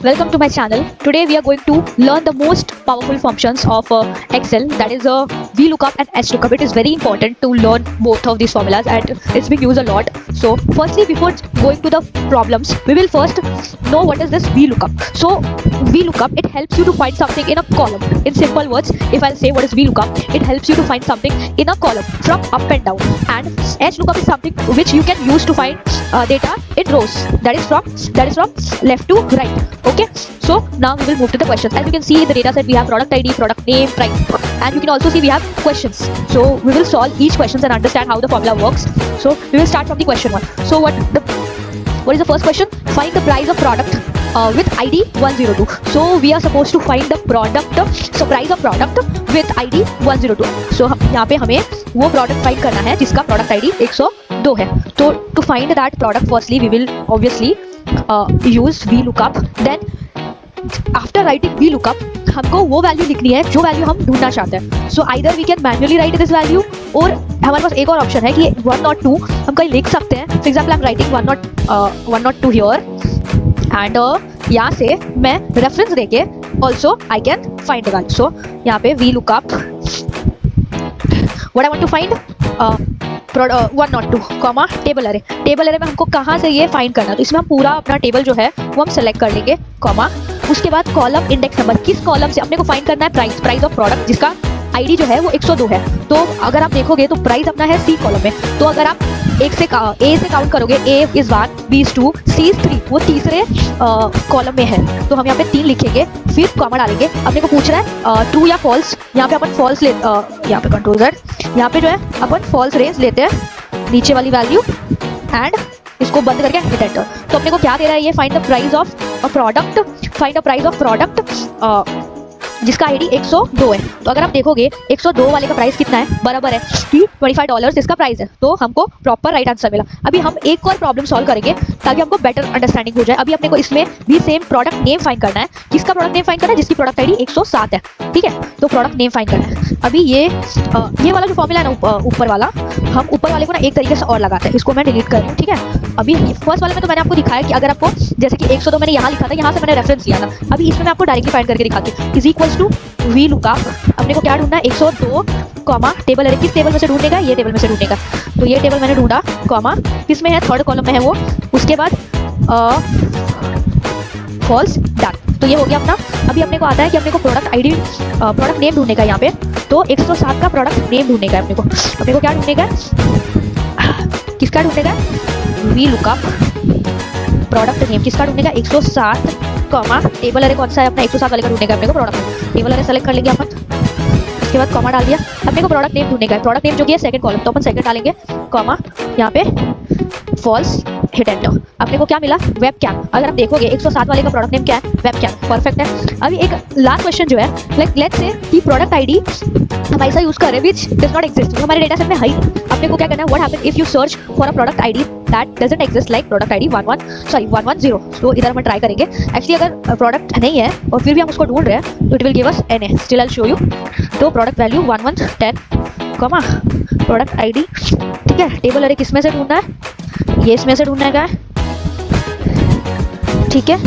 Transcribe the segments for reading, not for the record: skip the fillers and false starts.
Welcome to my channel. Today we are going to learn the most powerful functions of Excel, that is VLOOKUP and HLOOKUP. It is very important to learn both of these formulas and it's being used a lot. So firstly, before going to the problems, we will first know what is this VLOOKUP. So VLOOKUP, it helps you to find something in a column. In simple words, if I'll say what is VLOOKUP, it helps you to find something in a column from up and down. And HLOOKUP is something which you can use to find data in rows, that is from left to right. Okay, so now we will move to the questions. As you can see in the data set, we have product ID, product name, price, and you can also see we have questions. So we will solve each questions and understand how the formula works. So we will start from the question 1. So what is the first question? Find the price of product with ID 102. So we are supposed to find the product, so price of product with ID 102. So यहाँ पे हमें वो product find करना है जिसका product ID 102 है. तो to find that product, firstly we will obviously use VLOOKUP. Then after writing VLOOKUP, हमको वो वैल्यू लिखनी है जो वैल्यू हम ढूंढना चाहते हैं. So either we can manually write this value, और हमारे पास एक और ऑप्शन है कि 102 हम कहीं लिख सकते हैं. For example I am writing 102 here and यहाँ से मैं रेफरेंस देके also I can find the value. So यहाँ पे VLOOKUP what I want to find 102 comma table array. Table array में हमको कहाँ से ये फाइंड करना है, तो इसमें हम पूरा अपना टेबल जो है वो हम सेलेक्ट कर लेंगे, कॉमा उसके बाद कॉलम इंडेक्स नंबर. किस कॉलम से अपने को फाइंड करना है? प्राइस ऑफ प्रोडक्ट जिसका आईडी जो है वो 102 है. तो अगर आप देखोगे तो प्राइस अपना है सी कॉलम में. तो अगर आप ए से काउंट करोगे, A is 1, B is 2, C is 3, वो तीसरे कॉलम में है. तो हम यहाँ पे 3 लिखेंगे, फिर कॉमा डालेंगे. अपने को पूछ रहा है ट्रू या फॉल्स. यहाँ पे अपन फॉल्स ले, यहाँ पे कंट्रोल Z, यहाँ पे जो है अपन फॉल्स रेंज लेते हैं नीचे वाली वैल्यू एंड इसको बंद करके हिट एंटर. तो अपने को क्या दे रहा है ये? Find the price of a product, find the price of product जिसका आईडी 102 है. तो अगर आप देखोगे 102 वाले का प्राइस कितना है? बराबर है कि $25 इसका प्राइस है. तो हमको प्रॉपर राइट आंसर मिला. अभी हम एक और प्रॉब्लम सॉल्व करेंगे ताकि हमको बेटर अंडरस्टैंडिंग हो जाए. अभी अपने को इसमें भी सेम प्रोडक्ट नेम फाइंड करना है. किसका प्रोडक्ट नेम फाइंड करना है? जिसकी प्रोडक्ट आईडी 107 है. ठीक है, तो प्रोडक्ट नेम फाइंड करना है. अभी ये वाला जो फॉर्मूला है ना ऊपर वाला, हम ऊपर वाले को ना एक तरीके से और लगाते हैं. इसको मैं डिलीट कर रही हूँ. ठीक है, अभी फर्स्ट वाले में तो मैंने आपको दिखाया कि अगर आपको जैसे कि 102 मैंने यहाँ लिखा था, यहाँ से मैंने रेफरेंस लिया था. अभी इसमें मैं आपको डायरेक्टली फाइंड करके दिखाती हूँ. Is equals to VLOOKUP. अपने को क्या ढूंढना है? 102 कॉमा टेबल है. किस टेबल में से ढूंढेगा? ये टेबल में से ढूंढेगा. तो ये टेबल मैंने ढूंढा, कॉमा किस में है? थर्ड कॉलम में है वो. उसके बाद फॉल्स, डन. तो ये हो गया अपना. अभी अपने को आता है कि अपने को प्रोडक्ट आईडी, प्रोडक्ट नेम ढूंढने का यहाँ पे. तो 107 का प्रोडक्ट नेम ढूंढने का है अपने को क्या ढूंढने का है? किसका ढूंढने का है? VLOOKUP प्रोडक्ट नेम किसका ढूंढने का? 107 कॉमा टेबल अरे कौन सा है अपना? 107 वाले का ढूंढने का अपने को प्रोडक्ट. टेबल अरे सेलेक्ट कर लेंगे अपन, उसके बाद कॉमा डाल दिया. अपने को प्रोडक्ट नेम ढूंढने का है. प्रोडक्ट नेम जो कि है सेकंड कॉलम, तो अपन सेकंड डालेंगे, कॉमा यहाँ पे फॉल्स, हिट एंटर. अपने को क्या मिला? वेबकैम. अगर आप देखोगे 107 वाले का प्रोडक्ट नेम क्या है? वेबकैम. परफेक्ट है. अभी एक लास्ट क्वेश्चन जो है, लाइक लेट्स से कि प्रोडक्ट आईडी हम ऐसा यूज कर रहे हैं विच डज नॉट एग्जिस्ट. हमारे डेटा सेट में है. अपने को क्या करना है? What happen if you search for a product ID that doesn't exist, like product ID 110. तो इधर हम ट्राई करेंगे. एक्चुअली अगर प्रोडक्ट नहीं है और फिर भी हम उसको ढूंढ रहे हैं तो it will give us NA. Still I will show you. तो product value 1110 comma product ID. ठीक है, टेबल अरे किस में से ढूंढना है? ये इसमें से ढूंढने का है. ठीक है,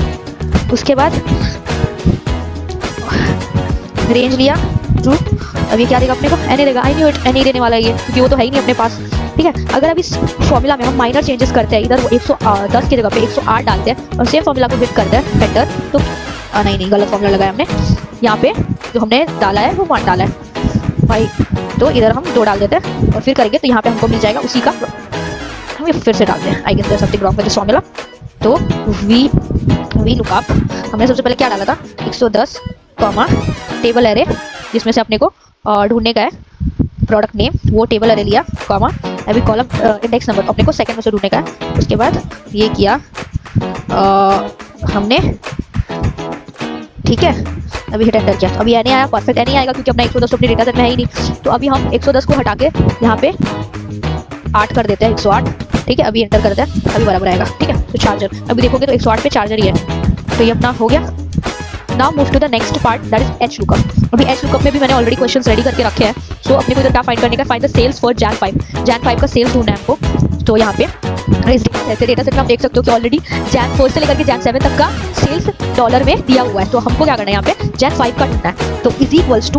उसके बाद रेंज लिया ट्रू. अब ये क्या देगा अपने को? NA देगा. आई न्यू इट, NA देने वाला है ये, क्योंकि वो तो है ही नहीं अपने पास. ठीक है, अगर अब इस फॉर्मूला में हम माइनर चेंजेस करते हैं, इधर वो 110 की जगह पे 108 डालते हैं और सेम फॉर्मूला को हिट करते हैं एंटर, तो नहीं गलत फॉर्मूला लगाया हमने. यहाँ पे जो हमने डाला है वो 1 डाला है भाई, तो इधर हम 2 डाल देते हैं और फिर करेंगे तो यहाँ पे हमको मिल जाएगा उसी का. हम फिर से डालते हैं. I guess there something wrong with this formula. तो VLOOKUP हमने सबसे पहले क्या डाला था? 110 कॉमा टेबल एरे जिसमें से अपने को ढूंढने का है प्रोडक्ट नेम, वो टेबल एरे लिया, कॉमा अभी कॉलम इंडेक्स नंबर अपने को सेकंड में से ढूंढने का है. उसके बाद ये किया हमने. ठीक है, अभी हिट एंटर किया. अभी NA आया. परफेक्ट NA आएगा क्योंकि अपना 110 अपने डेटा सेट में है ही नहीं. तो अभी हम 110 को हटा के यहाँ पे 8 कर देते हैं, 108. ठीक है, अभी एंटर करते हैं, अभी बराबर आएगा. ठीक है, तो चार्जर अभी देखोगे तो 108 पे चार्जर ही है. तो ये अपना हो गया. Now move to the next part, that is HLOOKUP. अभी HLOOKUP में भी मैंने ऑलरेडी क्वेश्चंस रेडी करके रखे हैं. सो अपने को इधर क्या फाइंड करने का? Find the sales for Jan 5. Jan 5 का सेल्स ढूंढना है हमको. तो यहाँ पे इस डेटा सेट में आप देख सकते हो कि ऑलरेडी जैन 1 से लेकर के जैन 7 तक का सेल्स डॉलर में दिया हुआ है। तो हमको क्या करना है, यहाँ पे जैन 5 का ढूंढना है। तो is equals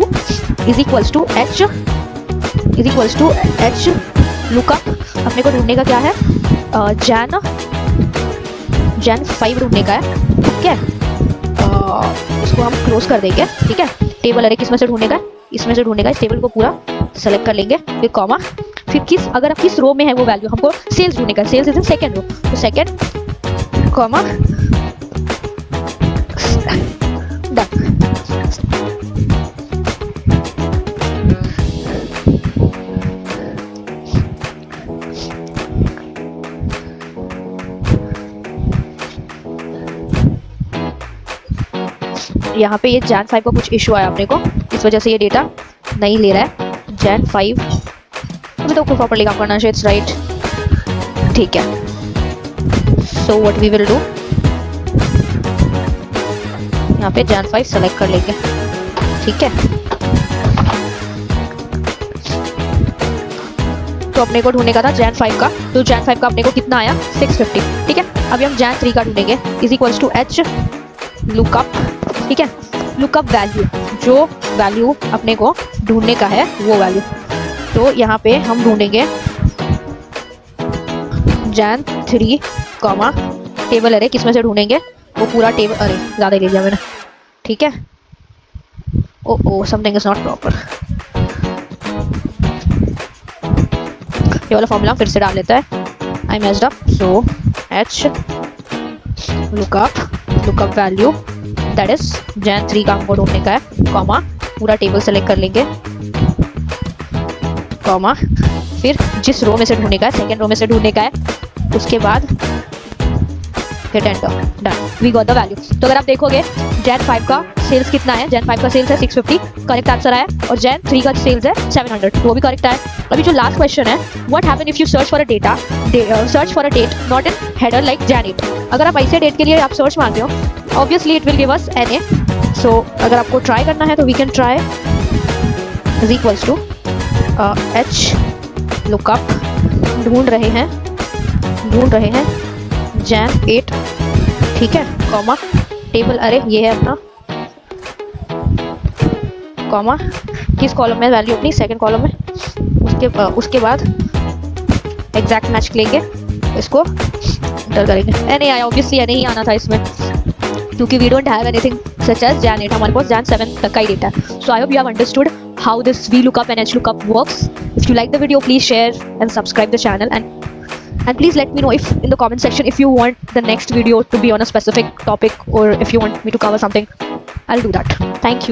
to H lookup, अपने को ढूंढने का क्या है, जैन 5 ढूंढने का है। ठीक है, इसको हम क्लोज कर देंगे। ठीक है, टेबल अरे किस में से ढूंढने का है, इसमें से ढूंढने का। इस टेबल को पूरा सेलेक्ट कर लेंगे, फिर कॉमा, फिर अगर किस रो में है वो वैल्यू, हमको सेल्स ढूंढने का, sales is in second row, तो सेकंड कॉमा डन। यहाँ पे ये जैन 5 का कुछ इशू आया अपने को, इस वजह से ये डेटा नहीं ले रहा है। जैन 5 अभी तो प्रॉपर्ली काम करना चाहिए, इट्स राइट। ठीक है, so what we will do, यहाँ पे जैन 5 सेलेक्ट कर लेंगे। ठीक है, तो अपने को ढूंढने का था जैन 5 का, तो जैन 5 का अपने को कितना आया, 650। ठीक है, अभी हम जैन 3 का ढूंढेंगे, is equals to H lookup. ठीक है, लुकअप वैल्यू, जो वैल्यू अपने को ढूंढने का है वो वैल्यू। तो यहाँ पे हम ढूंढेंगे जैन 3 कॉमा टेबल अरे, किस में से ढूंढेंगे, वो पूरा टेबल, अरे ज़्यादा ले लिया मैंने। ठीक है, ओ समथिंग इज नॉट प्रॉपर, ये वाला फॉर्मूला फिर से डाल लेता है, आई messed up. So H lookup value that is Jain 3 का हमको ढूंढने का है, कॉमा पूरा टेबल सेलेक्ट कर लेंगे, कॉमा फिर जिस रो में से ढूंढने का है, सेकंड रो में से ढूंढने का है, उसके बाद hit enter, done, we got the value. तो अगर आप देखोगे जैन 5 का सेल्स कितना है, जैन 5 का सेल्स है 650, करेक्ट आंसर आया, और जैन 3 का सेल्स है 700, तो वो भी करेक्ट आया। अभी जो लास्ट क्वेश्चन है, what happen if you search for a date not in header like Jan 8। अगर आप ऐसे डेट के लिए आप सर्च मांगते हो, obviously it will give us NA। सो अगर आपको ट्राई करना है तो we can try, is equals to H lookup, ढूंढ रहे हैं जैन 8। ठीक है, कॉमा टेबल अरे ये है अपना, कॉमा किस कॉलम में वैल्यू अपनी, सेकंड कॉलम में, उसके बाद एग्जैक्ट मैच लेंगे, इसको एंटर करेंगे। NA आया, ऑब्वियसली NA ही आना था इसमें, क्योंकि we don't have anything such as Jan 8, हमारे पास जैन 7 तक का ही डेटा है। So I hope you have understood how this VLOOKUP and HLOOKUP works. If you like the video, please share and subscribe the channel, and please let me know if in the comment section if you want the next video to be on a specific topic, or if you want me to cover something, I'll do that. Thank you.